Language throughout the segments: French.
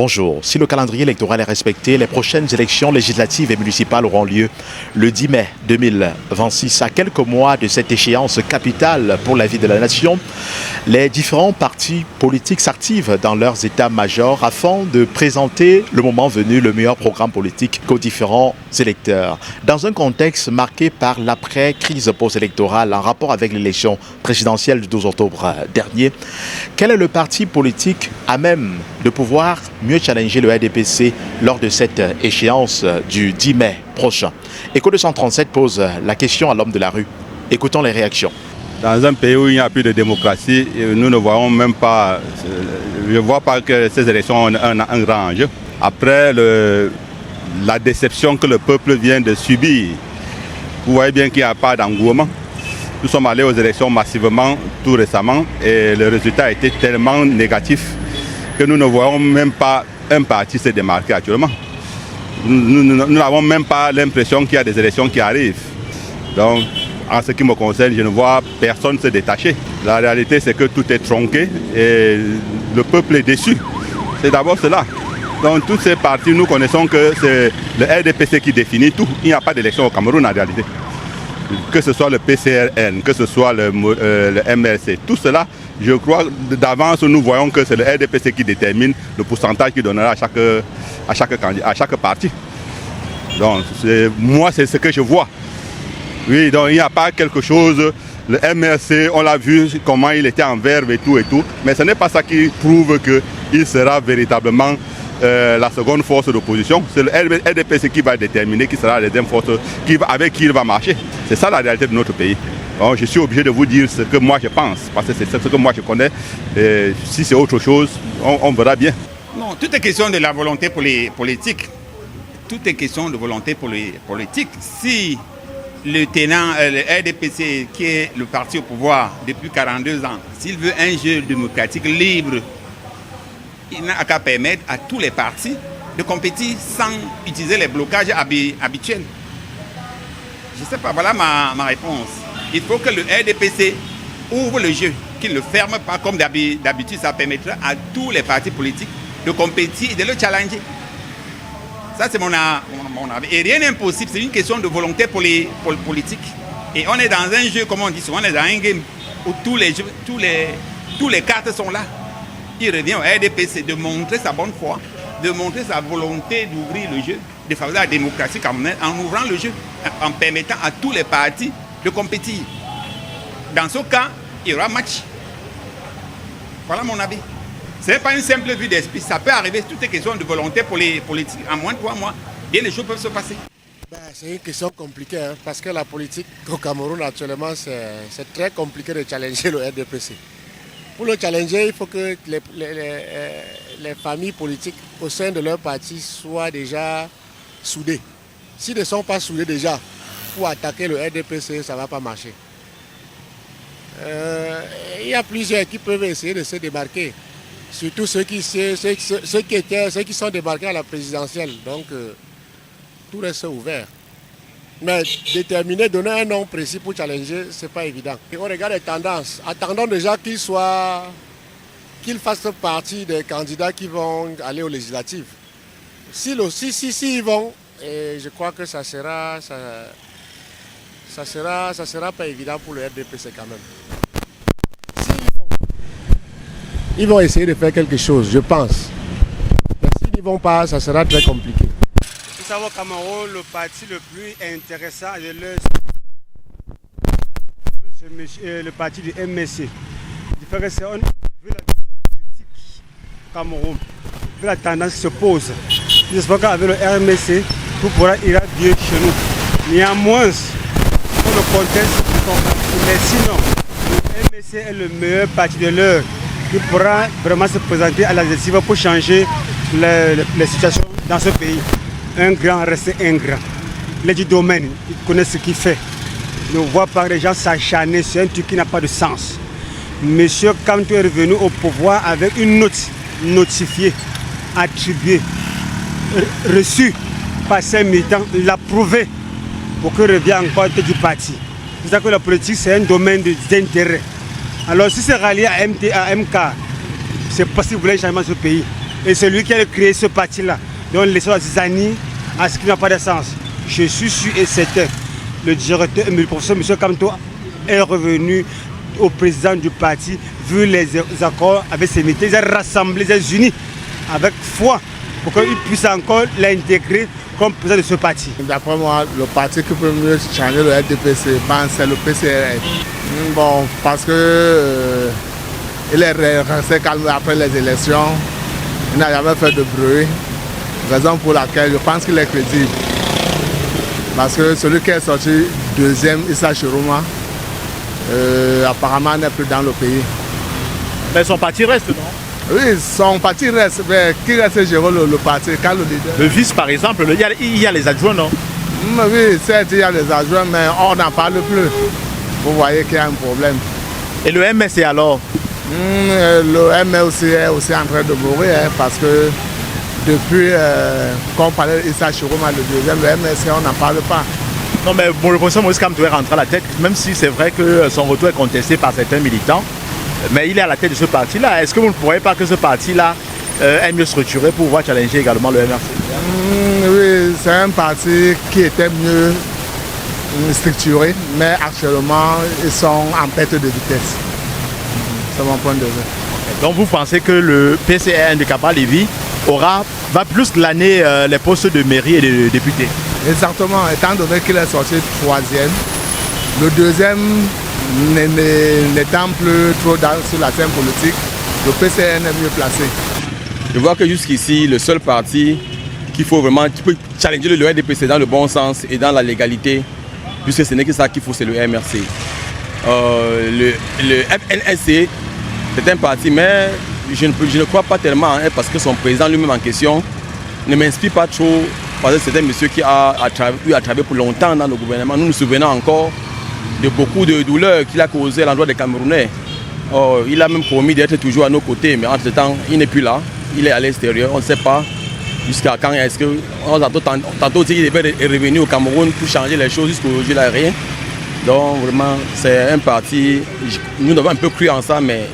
Bonjour. Si le calendrier électoral est respecté, les prochaines élections législatives et municipales auront lieu le 10 mai 2026. À quelques mois de cette échéance capitale pour la vie de la nation, les différents partis politiques s'activent dans leurs états-majors afin de présenter le moment venu le meilleur programme politique aux différents électeurs. Dans un contexte marqué par l'après-crise post-électorale en rapport avec l'élection présidentielle du 12 octobre dernier, quel est le parti politique à même de pouvoir mieux challenger le RDPC lors de cette échéance du 10 mai prochain? Écho 237 pose la question à l'homme de la rue. Écoutons les réactions. Dans un pays où il n'y a plus de démocratie, nous ne voyons même pas, je ne vois pas que ces élections ont un grand enjeu. Après la déception que le peuple vient de subir, vous voyez bien qu'il n'y a pas d'engouement. Nous sommes allés aux élections massivement tout récemment et le résultat a été tellement négatif que nous ne voyons même pas un parti se démarquer actuellement. Nous n'avons même pas l'impression qu'il y a des élections qui arrivent. Donc, en ce qui me concerne, je ne vois personne se détacher. La réalité, c'est que tout est tronqué et le peuple est déçu. C'est d'abord cela. Donc, toutes ces partis, nous connaissons que c'est le RDPC qui définit tout. Il n'y a pas d'élection au Cameroun en réalité. Que ce soit le PCRN, que ce soit le MRC, tout cela, je crois d'avance, nous voyons que c'est le RDPC qui détermine le pourcentage qu'il donnera à chaque parti. Donc, moi, c'est ce que je vois. Oui, donc il n'y a pas quelque chose. Le MRC, on l'a vu comment il était en verve et tout, mais ce n'est pas ça qui prouve qu'il sera véritablement la seconde force d'opposition. C'est le RDPC qui va déterminer qui sera la deuxième force avec qui il va marcher. C'est ça la réalité de notre pays. Donc, je suis obligé de vous dire ce que moi je pense, parce que c'est ce que moi je connais. Et si c'est autre chose, on verra bien. Non, tout est question de la volonté pour les politiques. Tout est question de volonté pour les politiques. Si le tenant, le RDPC, qui est le parti au pouvoir depuis 42 ans, s'il veut un jeu démocratique libre, il n'a qu'à permettre à tous les partis de compétir sans utiliser les blocages habituels. Je ne sais pas, voilà ma réponse. Il faut que le RDPC ouvre le jeu, qu'il ne le ferme pas comme d'habitude. Ça permettra à tous les partis politiques de compétir et de le challenger. Ça, c'est mon avis. Et rien n'est impossible, c'est une question de volonté pour les politiques. Et on est dans un jeu, comme on dit souvent, on est dans un game où tous les cartes sont là. Il revient au RDPC de montrer sa bonne foi, de montrer sa volonté d'ouvrir le jeu, de favoriser la démocratie camerounaise en ouvrant le jeu, en permettant à tous les partis de compétir. Dans ce cas, il y aura match. Voilà mon avis. Ce n'est pas une simple vue d'esprit. Ça peut arriver, tout est question de volonté pour les politiques. En moins de 3 mois, bien les choses peuvent se passer. C'est une question compliquée, hein, parce que la politique au Cameroun actuellement, c'est très compliqué de challenger le RDPC. Pour le challenger, il faut que les familles politiques au sein de leur parti soient déjà soudées. S'ils ne sont pas soudés déjà, pour attaquer le RDPC, ça ne va pas marcher. Il y a plusieurs qui peuvent essayer de se démarquer. Surtout ceux qui sont débarqués à la présidentielle. Donc, tout reste ouvert. Mais déterminer, donner un nom précis pour challenger, ce n'est pas évident. Et on regarde les tendances. Attendons déjà qu'ils fassent partie des candidats qui vont aller aux législatives. Si ils vont, et je crois que ça sera pas évident pour le RDPC quand même. Ils vont essayer de faire quelque chose, je pense. Mais s'ils n'y vont pas, ça sera très compliqué. Vous savez, au Cameroun, le parti le plus intéressant c'est le parti du MSC. Il fait que c'est vu la vision politique au Cameroun, vu la tendance qui se pose. J'espère qu'avec le RMC, tout pourra ira bien chez nous. Néanmoins, pour le contexte, mais sinon, le MSC est le meilleur parti de l'heure qui pourra vraiment se présenter à la législative pour changer les situations dans ce pays. Un grand reste ingrat. Il est du domaine, il connaît ce qu'il fait. Il ne voit pas les gens s'acharner sur un truc qui n'a pas de sens. Monsieur Kantou est revenu au pouvoir avec une note notifiée, attribuée, reçue par ses militants, l'a prouvé pour qu'il revienne encore du parti. C'est ça que la politique, c'est un domaine d'intérêt. Alors si c'est rallié à MK, c'est possible que vous voulez changer ce pays. Et c'est lui qui a créé ce parti-là. Donc laissons Zizani à ce qui n'a pas de sens. Je suis sûr et certain. Le directeur, le professeur M. Kamto est revenu au président du parti, vu les accords avec ses militaires. Ils ont rassemblé, ils ont unis avec foi pour qu'il puisse encore l'intégrer comme président de ce parti. D'après moi, le parti qui peut mieux changer le RDPC, c'est le PCRS. Bon, parce que il est resté calme après les élections. Il n'a jamais fait de bruit. Raison pour laquelle je pense qu'il est crédible. Parce que celui qui est sorti deuxième, Issa Chiroma, apparemment n'est plus dans le pays. Mais son parti reste, non? Oui, son parti reste. Mais qui reste gérer le parti quand le leader? Le vice, par exemple, il y a les adjoints, non? Oui, certes, il y a les adjoints, mais on n'en parle plus. Vous voyez qu'il y a un problème. Et le MSC alors? Le MSC est aussi en train de mourir parce que depuis qu'on parlait d'Issa Chiroma, le deuxième, le MSC, on n'en parle pas. Non, mais bon, le professeur Maurice Kamto est rentré à la tête, même si c'est vrai que son retour est contesté par certains militants. Mais il est à la tête de ce parti-là. Est-ce que vous ne croyez pas que ce parti-là est mieux structuré pour pouvoir challenger également le MRC? Oui, c'est un parti qui était mieux structuré, mais actuellement, ils sont en perte de vitesse. C'est mon point de vue. Donc vous pensez que le PCRN de Cabral-Lévy va plus glaner les postes de mairie et de députés? Exactement, étant donné qu'il est sorti troisième, le deuxième n'étant plus trop sur la scène politique, le PCRN est mieux placé. Je vois que jusqu'ici, le seul parti qui peut challenger le RDPC dans le bon sens et dans la légalité, puisque ce n'est que ça qu'il faut, c'est le MRC. Le FNSC, c'est un parti, mais je ne crois pas tellement, parce que son président lui-même en question ne m'inspire pas trop, parce que c'est un monsieur qui a travaillé pour longtemps dans le gouvernement. Nous nous souvenons encore de beaucoup de douleurs qu'il a causées à l'endroit des Camerounais. Il a même promis d'être toujours à nos côtés, mais entre-temps, il n'est plus là. Il est à l'extérieur, on ne sait pas jusqu'à quand est-ce que... Tantôt, il devait revenir au Cameroun pour changer les choses, jusqu'au jour là, rien. Donc vraiment, c'est un parti, nous avons un peu cru en ça, mais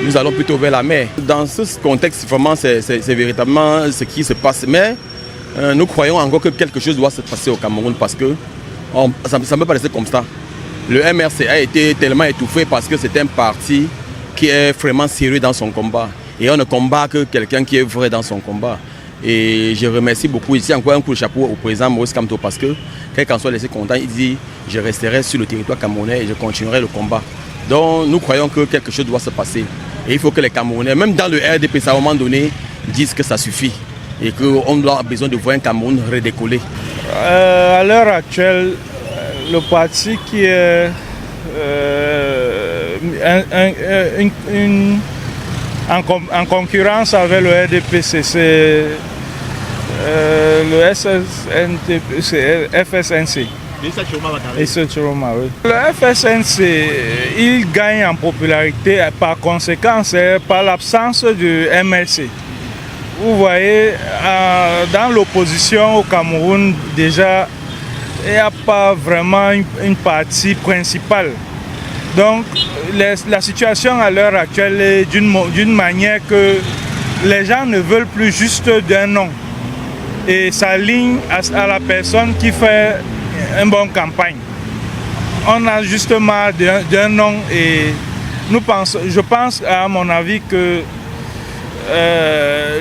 nous allons plutôt vers la mer. Dans ce contexte, vraiment, c'est véritablement ce qui se passe. Mais nous croyons encore que quelque chose doit se passer au Cameroun parce que ça me paraissait comme ça. Le MRC a été tellement étouffé parce que c'est un parti qui est vraiment sérieux dans son combat. Et on ne combat que quelqu'un qui est vrai dans son combat. Et je remercie beaucoup ici encore un coup de chapeau au président Maurice Kamto parce que, quel qu'en soit laissé content, il dit « je resterai sur le territoire camerounais et je continuerai le combat ». Donc nous croyons que quelque chose doit se passer. Et il faut que les Camerounais, même dans le RDP, à un moment donné, disent que ça suffit. Et qu'on a besoin de voir un Cameroun redécoller. À l'heure actuelle, le parti qui est en concurrence avec le RDPC, c'est le FSNC. Le FSNC, il gagne en popularité par conséquent par l'absence du MLC. Vous voyez, dans l'opposition au Cameroun, déjà, il n'y a pas vraiment une partie principale. Donc, la situation à l'heure actuelle est d'une manière que les gens ne veulent plus juste d'un nom et s'alignent à la personne qui fait une bonne campagne. On a justement d'un nom et je pense à mon avis que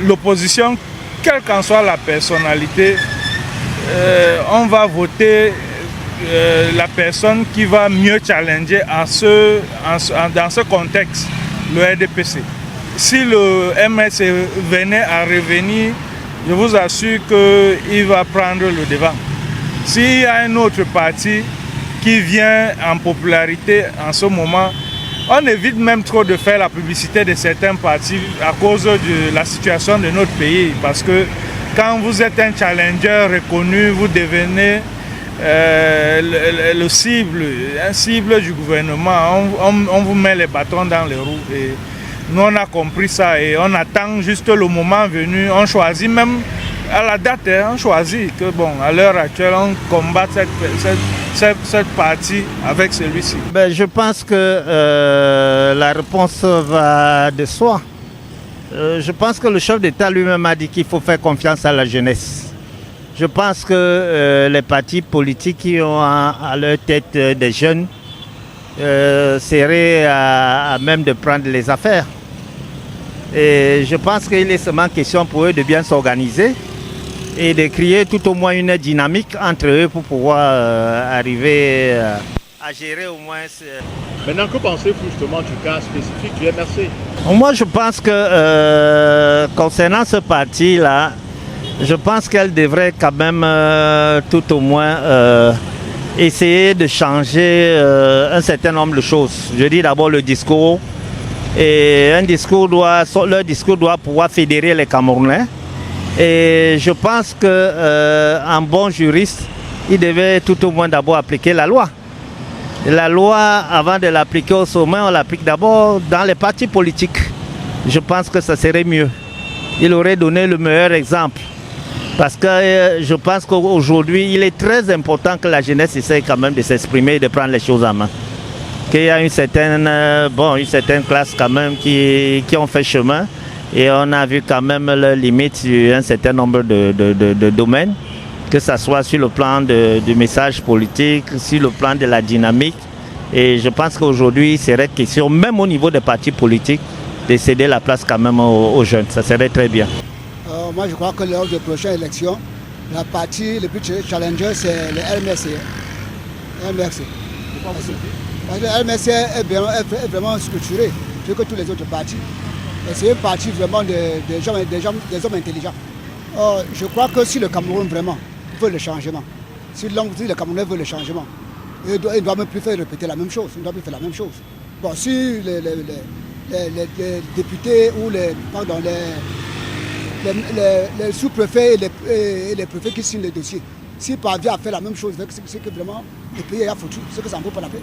l'opposition, quelle qu'en soit la personnalité, on va voter la personne qui va mieux challenger dans ce contexte, le RDPC. Si le MS venait à revenir, je vous assure qu'il va prendre le devant. S'il y a un autre parti qui vient en popularité en ce moment, on évite même trop de faire la publicité de certains partis à cause de la situation de notre pays. Parce que quand vous êtes un challenger reconnu, vous devenez un cible du gouvernement. On vous met les bâtons dans les roues. Et nous, on a compris ça et on attend juste le moment venu. On choisit même à la date, on choisit que bon, à l'heure actuelle, on combat cette partie avec celui-ci. Je pense que la réponse va de soi. Je pense que le chef d'État lui-même a dit qu'il faut faire confiance à la jeunesse. Je pense que les partis politiques qui ont à leur tête des jeunes seraient à même de prendre les affaires. Et je pense qu'il est seulement question pour eux de bien s'organiser et de créer tout au moins une dynamique entre eux pour pouvoir arriver à gérer au moins... Maintenant, que pensez-vous justement du cas spécifique du MRC? Moi, je pense que concernant ce parti-là, je pense qu'elle devrait quand même tout au moins essayer de changer un certain nombre de choses. Je dis d'abord le discours. Et leur discours doit pouvoir fédérer les Camerounais. Et je pense qu'un bon juriste, il devait tout au moins d'abord appliquer la loi. Et la loi, avant de l'appliquer au sommet, on l'applique d'abord dans les partis politiques. Je pense que ça serait mieux. Il aurait donné le meilleur exemple. Parce que je pense qu'aujourd'hui, il est très important que la jeunesse essaie quand même de s'exprimer et de prendre les choses en main. Qu'il y a une certaine classe quand même qui ont fait chemin et on a vu quand même leurs limites sur un certain nombre de domaines, que ce soit sur le plan du message politique, sur le plan de la dynamique. Et je pense qu'aujourd'hui, il serait question, même au niveau des partis politiques, de céder la place quand même aux jeunes. Ça serait très bien. Moi, je crois que lors des prochaines élections, la partie le plus challenger, c'est le RMC. RMC. Parce que le RMC est vraiment structuré, plus que tous les autres partis. Et c'est un parti vraiment des hommes intelligents. Je crois que si le Cameroun vraiment veut le changement, si le Camerounais veut le changement, il ne doit même plus faire répéter la même chose. Il ne doit plus faire la même chose. Bon, si les députés ou les sous-préfets et les préfets qui signent les dossiers, s'ils parviennent à faire la même chose, c'est que vraiment le pays est foutu, c'est que ça ne vaut pas la peine.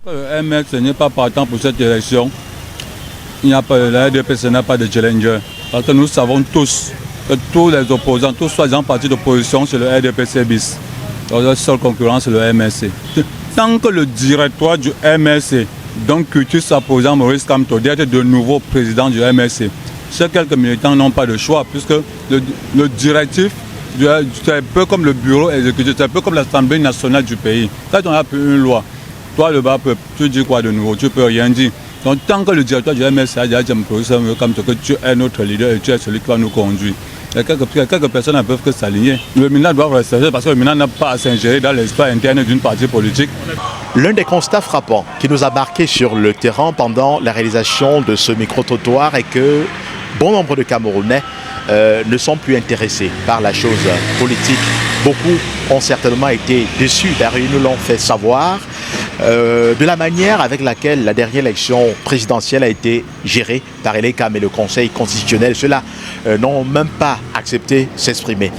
Le MX n'est pas partant pour cette élection. Il n'y a pas, la RDPC n'a pas de challenger. Parce que nous savons tous que tous les opposants, tous soi-disant partis d'opposition, c'est le RDPC bis. Donc la seule concurrence, c'est le MSC. Tant que le directoire du MSC, donc Cultus s'opposant Maurice Kamto, d'être de nouveau président du MSC, ces quelques militants n'ont pas de choix, puisque le directif, c'est un peu comme le bureau exécutif, c'est un peu comme l'Assemblée nationale du pays. Quand on a une loi, toi, le bas peuple, tu dis quoi de nouveau? Tu ne peux rien dire. Donc, tant que le directeur du MSC a dit comme que tu es notre leader et tu es celui qui va nous conduire, et quelques personnes ne peuvent que s'aligner. Le MINA doit rester parce que le MINA n'a pas à s'ingérer dans l'espace interne d'une partie politique. L'un des constats frappants qui nous a marqué sur le terrain pendant la réalisation de ce micro-trottoir est que bon nombre de Camerounais ne sont plus intéressés par la chose politique. Beaucoup ont certainement été déçus, ils nous l'ont fait savoir, de la manière avec laquelle la dernière élection présidentielle a été gérée par l'ECAM et le Conseil constitutionnel. Ceux-là n'ont même pas accepté s'exprimer.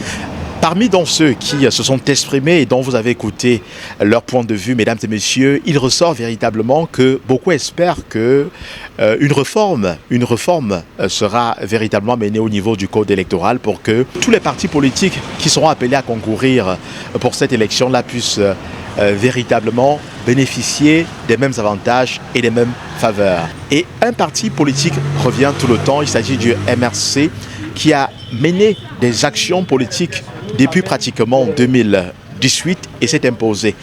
Parmi donc ceux qui se sont exprimés et dont vous avez écouté leur point de vue, mesdames et messieurs, il ressort véritablement que beaucoup espèrent que une réforme sera véritablement menée au niveau du code électoral pour que tous les partis politiques qui seront appelés à concourir pour cette élection-là puissent véritablement bénéficier des mêmes avantages et des mêmes faveurs. Et un parti politique revient tout le temps, il s'agit du MRC, qui a mené des actions politiques depuis pratiquement 2018 et s'est imposé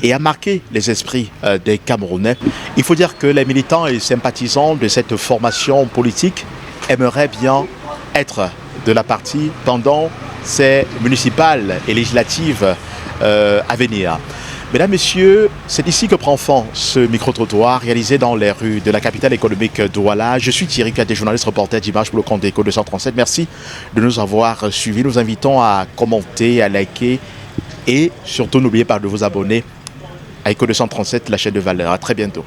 et a marqué les esprits des Camerounais. Il faut dire que les militants et sympathisants de cette formation politique aimeraient bien être de la partie pendant ces municipales et législatives à venir. Mesdames, Messieurs, c'est ici que prend fin ce micro-trottoir réalisé dans les rues de la capitale économique Douala. Je suis Thierry Katé, journaliste reporter d'Images pour le compte d'Eco 237. Merci de nous avoir suivis. Nous invitons à commenter, à liker et surtout n'oubliez pas de vous abonner à Eco 237, la chaîne de valeur. À très bientôt.